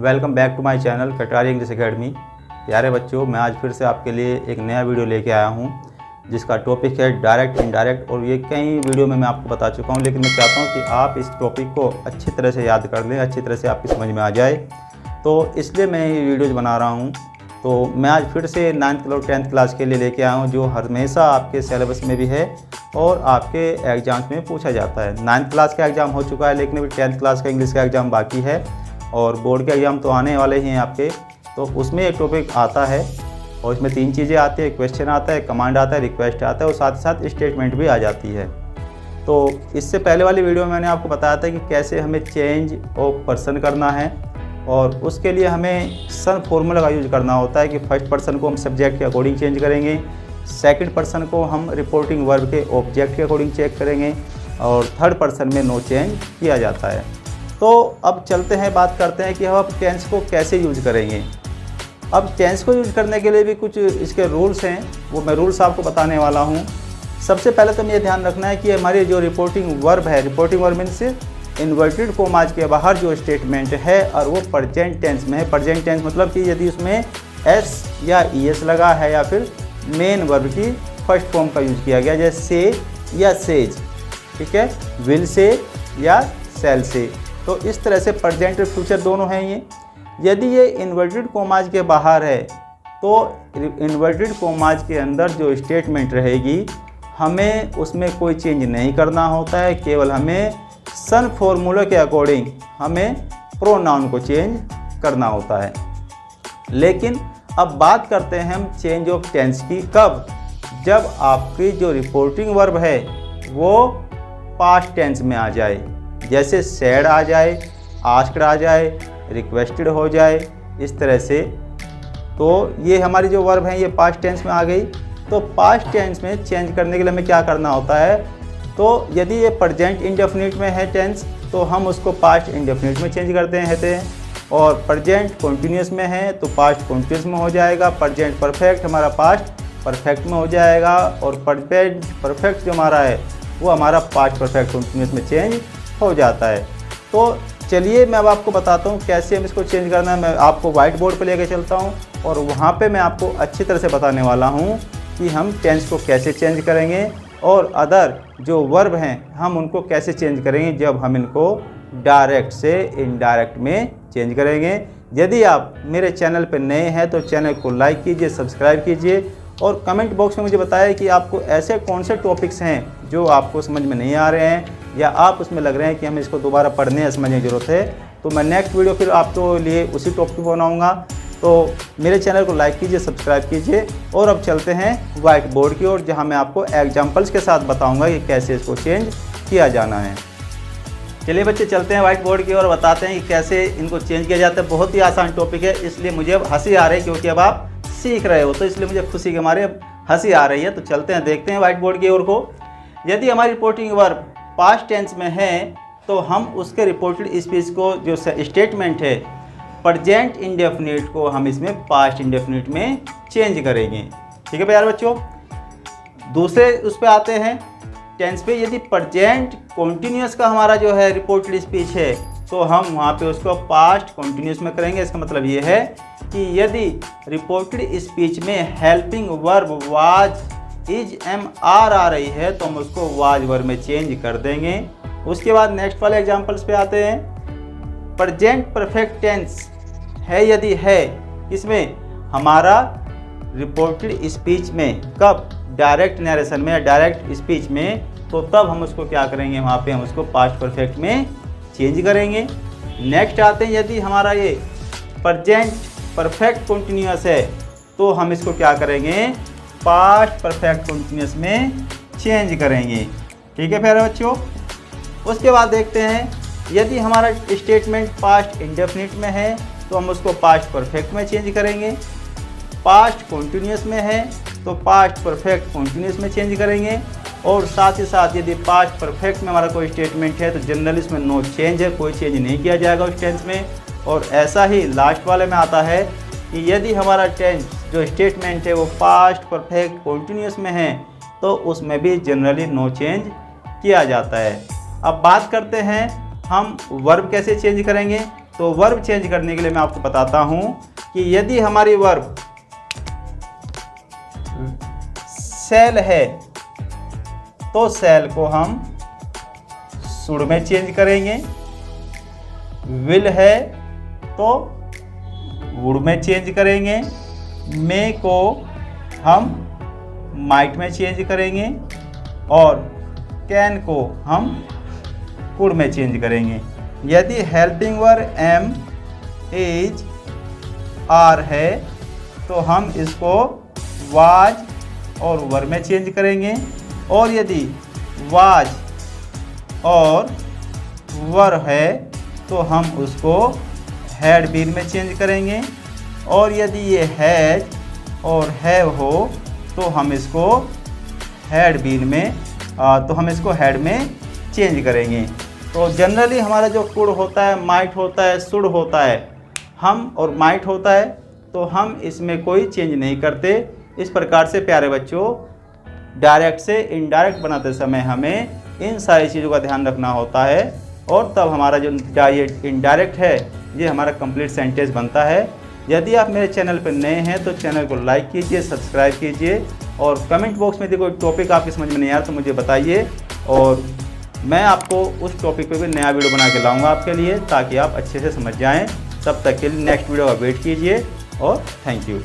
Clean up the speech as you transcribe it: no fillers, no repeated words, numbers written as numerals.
Welcome back to my channel Katari English academy. प्यारे बच्चों, मैं आज फिर से आपके लिए एक नया वीडियो लेके आया हूँ जिसका टॉपिक है डायरेक्ट इनडायरेक्ट। और ये कई वीडियो में मैं आपको बता चुका हूँ, लेकिन मैं चाहता हूँ कि आप इस टॉपिक को अच्छी तरह से याद कर लें, अच्छी तरह से आपकी समझ में आ जाए। तो इसलिए मैं ये वीडियोज़ बना रहा हूँ। तो मैं आज फिर से 9th और 10th क्लास के लिए लेके आया हूँ, जो हमेशा आपके सिलेबस में भी है और आपके एग्ज़ाम्स में पूछा जाता है। 9th क्लास का एग्ज़ाम हो चुका है, लेकिन अभी 10th क्लास का इंग्लिश का एग्ज़ाम बाकी है और बोर्ड के एग्ज़ाम तो आने वाले ही हैं आपके। तो उसमें एक टॉपिक आता है और इसमें 3 चीज़ें आती है, क्वेश्चन आता है, कमांड आता है, रिक्वेस्ट आता है और साथ ही साथ स्टेटमेंट भी आ जाती है। तो इससे पहले वाली वीडियो में मैंने आपको बताया था कि कैसे हमें चेंज ऑफ पर्सन करना है और उसके लिए हमें सन फॉर्मूला का यूज करना होता है कि फर्स्ट पर्सन को हम सब्जेक्ट के अकॉर्डिंग चेंज करेंगे, सेकंड पर्सन को हम रिपोर्टिंग वर्ब के ऑब्जेक्ट के अकॉर्डिंग चेक करेंगे और थर्ड पर्सन में नो चेंज किया जाता है। तो अब चलते हैं, बात करते हैं कि हम अब टेंस को कैसे यूज करेंगे। अब टेंस को यूज करने के लिए भी कुछ इसके रूल्स हैं, वो मैं रूल्स आपको बताने वाला हूँ। सबसे पहले तो ये ध्यान रखना है कि हमारी जो रिपोर्टिंग वर्ब है, reporting verb means inverted commas के बाहर जो स्टेटमेंट है और वो प्रेजेंट टेंस में है। प्रेजेंट टेंस मतलब कि यदि उसमें एस या ईएस लगा है या फिर मेन वर्ब की फर्स्ट फॉर्म का यूज किया गया, जैसे से या सेज, ठीक है, विल से या सेल से। तो इस तरह से प्रेजेंट और फ्यूचर दोनों हैं ये। यदि ये इन्वर्टेड कॉमाज के बाहर है तो इन्वर्टेड कॉमाज के अंदर जो स्टेटमेंट रहेगी हमें उसमें कोई चेंज नहीं करना होता है, केवल हमें सन फॉर्मूला के अकॉर्डिंग हमें प्रोनाउन को चेंज करना होता है। लेकिन अब बात करते हैं हम चेंज ऑफ टेंस की, कब? जब आपकी जो रिपोर्टिंग वर्ब है वो पास्ट टेंस में आ जाए, जैसे सैड आ जाए, आस्क्ड आ जाए, रिक्वेस्टेड हो जाए, इस तरह से। तो ये हमारी जो वर्ब है ये पास्ट टेंस में आ गई। तो पास्ट टेंस में चेंज करने के लिए हमें क्या करना होता है? तो यदि ये प्रेजेंट इंडेफिनिट में है टेंस तो हम उसको पास्ट इंडेफिनिट में चेंज करते हैं, और प्रेजेंट कॉन्टीन्यूस में है तो पास्ट कॉन्टीन्यूस में हो जाएगा। प्रेजेंट परफेक्ट हमारा पास्ट परफेक्ट में हो जाएगा और प्रेजेंट परफेक्ट जो हमारा है वो हमारा पास्ट परफेक्ट कॉन्टीन्यूस में चेंज हो जाता है। तो चलिए मैं अब आपको बताता हूँ कैसे हम इसको चेंज करना है। मैं आपको वाइट बोर्ड पर लेकर चलता हूँ और वहाँ पे मैं आपको अच्छी तरह से बताने वाला हूँ कि हम टेंस को कैसे चेंज करेंगे और अदर जो वर्ब हैं हम उनको कैसे चेंज करेंगे जब हम इनको डायरेक्ट से इनडायरेक्ट में चेंज करेंगे। यदि आप मेरे चैनल पर नए हैं तो चैनल को लाइक कीजिए, सब्सक्राइब कीजिए और कमेंट बॉक्स में मुझे बताएं कि आपको ऐसे कौन से टॉपिक्स हैं जो आपको समझ में नहीं आ रहे हैं या आप उसमें लग रहे हैं कि हमें इसको दोबारा पढ़ने या समझने की ज़रूरत है। तो मैं नेक्स्ट वीडियो फिर आपके लिए उसी टॉपिक पर बनाऊँगा। तो मेरे चैनल को लाइक कीजिए, सब्सक्राइब कीजिए और अब चलते हैं वाइट बोर्ड की ओर, जहाँ मैं आपको एग्जाम्पल्स के साथ बताऊँगा कि कैसे इसको चेंज किया जाना है। चलिए बच्चे, चलते हैं वाइट बोर्ड की ओर, बताते हैं कि कैसे इनको चेंज किया जाता है। बहुत ही आसान टॉपिक है, इसलिए मुझे अब हंसी आ रही है क्योंकि अब आप सीख रहे हो, तो इसलिए मुझे खुशी के मारे अब हंसी आ रही है। तो चलते हैं, देखते हैं वाइट बोर्ड की ओर को। यदि हमारी रिपोर्टिंग वर्ब पास्ट टेंस में है तो हम उसके रिपोर्टेड स्पीच को जो स्टेटमेंट है प्रेजेंट इंडेफिनिट को हम इसमें पास्ट इंडेफिनिट में चेंज करेंगे। ठीक है प्यारे बच्चों। दूसरे उस पर आते हैं टेंस पे। यदि प्रेजेंट कॉन्टीन्यूस का हमारा जो है रिपोर्टेड स्पीच है तो हम वहाँ पे उसको पास्ट कॉन्टीन्यूस में करेंगे। इसका मतलब ये है कि यदि रिपोर्टेड स्पीच में helping verb was, is, am, are आ रही है तो हम उसको वाज वर्ब में चेंज कर देंगे। उसके बाद नेक्स्ट वाले एग्जांपल्स पे आते हैं। प्रेजेंट परफेक्ट टेंस है यदि है, इसमें हमारा रिपोर्टेड स्पीच में कब? डायरेक्ट नरेशन में या डायरेक्ट स्पीच में, तो तब हम उसको क्या करेंगे? वहाँ पे हम उसको पास्ट परफेक्ट में चेंज करेंगे। नेक्स्ट आते हैं, यदि हमारा ये प्रेजेंट परफेक्ट कॉन्टीन्यूअस है तो हम इसको क्या करेंगे? पास्ट परफेक्ट कॉन्टीन्यूअस में चेंज करेंगे। ठीक है प्यारे बच्चों। उसके बाद देखते हैं, यदि हमारा स्टेटमेंट पास्ट इंडेफिनिट में है तो हम उसको पास्ट परफेक्ट में चेंज करेंगे। पास्ट कॉन्टीन्यूअस में है तो पास्ट परफेक्ट कॉन्टीन्यूअस में चेंज करेंगे। और साथ ही साथ यदि पास्ट परफेक्ट में हमारा कोई स्टेटमेंट है तो जनरली इसमें नो चेंज है, कोई चेंज नहीं किया जाएगा उस टेंस में। और ऐसा ही लास्ट वाले में आता है कि यदि हमारा टेंस जो स्टेटमेंट है वो पास्ट परफेक्ट कॉन्टीन्यूअस में है तो उसमें भी जनरली नो चेंज किया जाता है। अब बात करते हैं हम वर्ब कैसे चेंज करेंगे। तो वर्ब चेंज करने के लिए मैं आपको बताता हूं कि यदि हमारी वर्ब शैल है तो शैल को हम शुड में चेंज करेंगे, विल है तो वुड में चेंज करेंगे, मे को हम माइट में चेंज करेंगे और कैन को हम कुड में चेंज करेंगे। यदि helping verb am, is, are है तो हम इसको वाज और वर में चेंज करेंगे, और यदि वाज और वर है तो हम उसको हैड बीन में चेंज करेंगे, और यदि ये हैज और हैव हो तो हम इसको हैड बीन में हैड में चेंज करेंगे। तो जनरली हमारा जो कुड होता है, माइट होता है, शुड होता है, हम और माइट होता है, तो हम इसमें कोई चेंज नहीं करते। इस प्रकार से प्यारे बच्चों डायरेक्ट से इनडायरेक्ट बनाते समय हमें इन सारी चीज़ों का ध्यान रखना होता है, और तब हमारा जो इनडायरेक्ट है ये हमारा कंप्लीट सेंटेंस बनता है। यदि आप मेरे चैनल पर नए हैं तो चैनल को लाइक कीजिए, सब्सक्राइब कीजिए, और कमेंट बॉक्स में यदि कोई टॉपिक आपकी समझ में नहीं आ रहा तो मुझे बताइए, और मैं आपको उस टॉपिक पे भी नया वीडियो बना के लाऊंगा आपके लिए, ताकि आप अच्छे से समझ जाएं। तब तक के लिए नेक्स्ट वीडियो का वेट कीजिए, और थैंक यू।